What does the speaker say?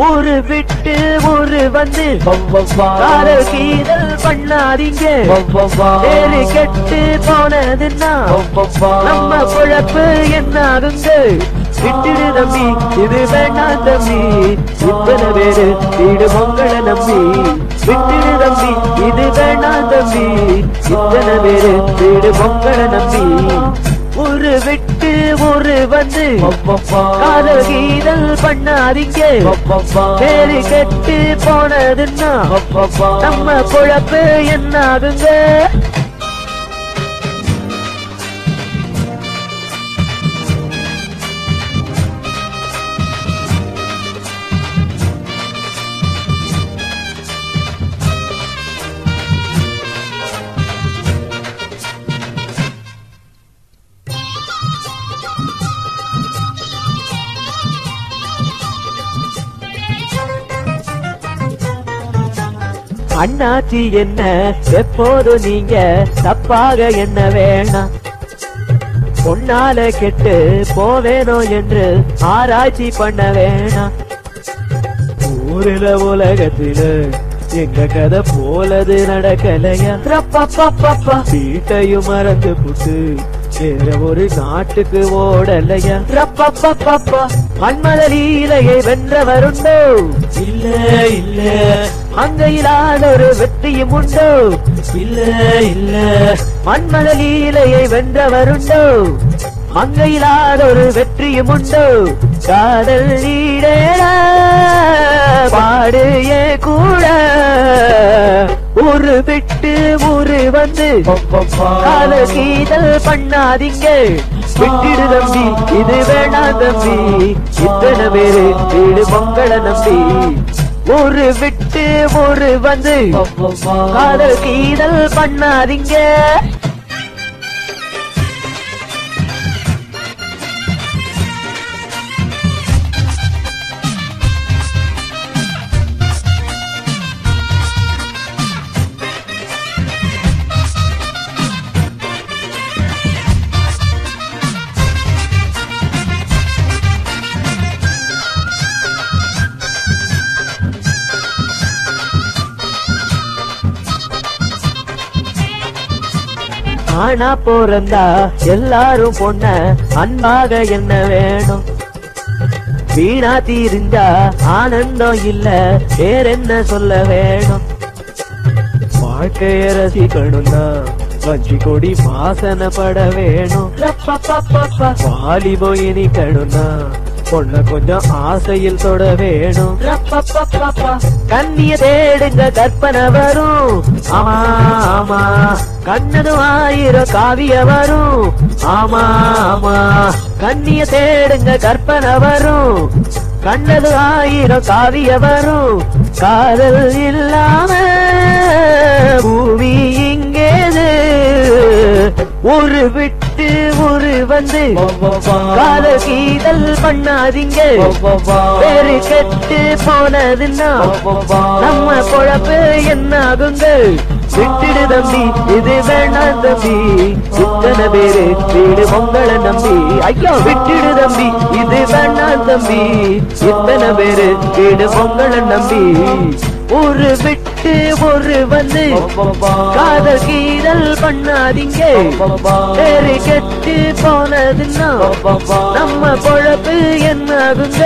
ஊரு விட்டு ஊரு வந்து காதல் கீதல் பண்ணாதீங்க. பேரு கெட்டு போனதுன்னா நம்ம குழப்பு என்ன ஆகுங்க? விட்டுடு தம்பி, இது வேண்டாம் தம்பி, இத்தனை பேரு வீடு பொங்கலை நம்பி. விட்டுடு தம்பி, இது வேண்டாம் தம்பி, இத்தனை பேரு வீடு பொங்கலை நம்பி. ஊரு விட்டு ஊரு வந்து காதல் கீதல் பண்ணாதீங்க. பேரு கெட்டு போனதுன்னா நம்ம குழப்பு என்ன ஆகுங்க? அண்ணாச்சி என்ன எப்போது நீங்க தப்பாக என்ன வேணாம். பொன்னால கெட்டு போவேனோ என்று ஆராய்ச்சி பண்ண வேணாம். ஊரில உலகத்தில எங்க கதை போலது நடக்கலையா? வீட்டையும் மறந்து புட்டு வேற ஒரு நாட்டுக்கு ஓடலையா? மன்மத லீலையை வென்றவருண்டோ? இல்ல இல்ல. அங்கையிலாத ஒரு வெற்றியும் உண்டோ? இல்ல இல்ல. மன்மத லீலையை வென்றவருண்டோ? அங்கையிலாத ஒரு வெற்றியும் உண்டோ? காதல் நீடேட பாடு கூட ஊரு விட்டு ஊரு வந்து காதல் கீதல் பண்ணாதீங்க. விட்டுடு தம்பி, இது வேணாம் தம்பி, இத்தனை பேரு வீடு பொங்கலை நம்பி. ஊரு விட்டு ஊரு வந்து காதல் கீதல் பண்ணாதீங்க. ஆனா போறந்தா எல்லாரும் பொண்ண அன்பாக என்ன வேணும்? வீணா தீர்ந்தா ஆனந்தம் இல்ல வேற என்ன சொல்ல வேணும்? வாழ்க்கைய ரசிக்கணும்னா வஞ்சி கொடி வாசனைப்பட வேணும். வாலிபோ இனிக்கணும்னா பொண்ண கொஞ்சம் ஆசையில் தொட வேணும். கண்ணிய தேடுங்க கற்பனை வரும். ஆமா ஆமா. கண்ணது ஆயிரம் காவிய வரும். ஆமா ஆமா. கண்ணிய தேடுங்க கற்பனை வரும். கண்ணது ஆயிரம் காவிய வரும். காதல் இல்லாம பூமி இங்கேது. ஊரு விட்டு ஊரு வந்து காதல் கீதல் பண்ணாதீங்க. பேரு கெட்டு போனதுன்னா நம்ம குழப்பு என்ன ஆகுங்க? விட்டுடு தம்பி, இது வேண்டாம் தம்பி, இத்தனை பேரு வீடு பொங்கலை நம்பி. ஐயோ விட்டுடு தம்பி, இது வேண்டாம் தம்பி, இத்தனை பேரு வீடு பொங்கலை நம்பி. ஊரு விட்டு ஊரு வந்து காதல் கீதல் பண்ணாதீங்க. பேரு கெட்டு போனதுன்னா நம்ம பொழப்பு என்ன ஆகுங்க?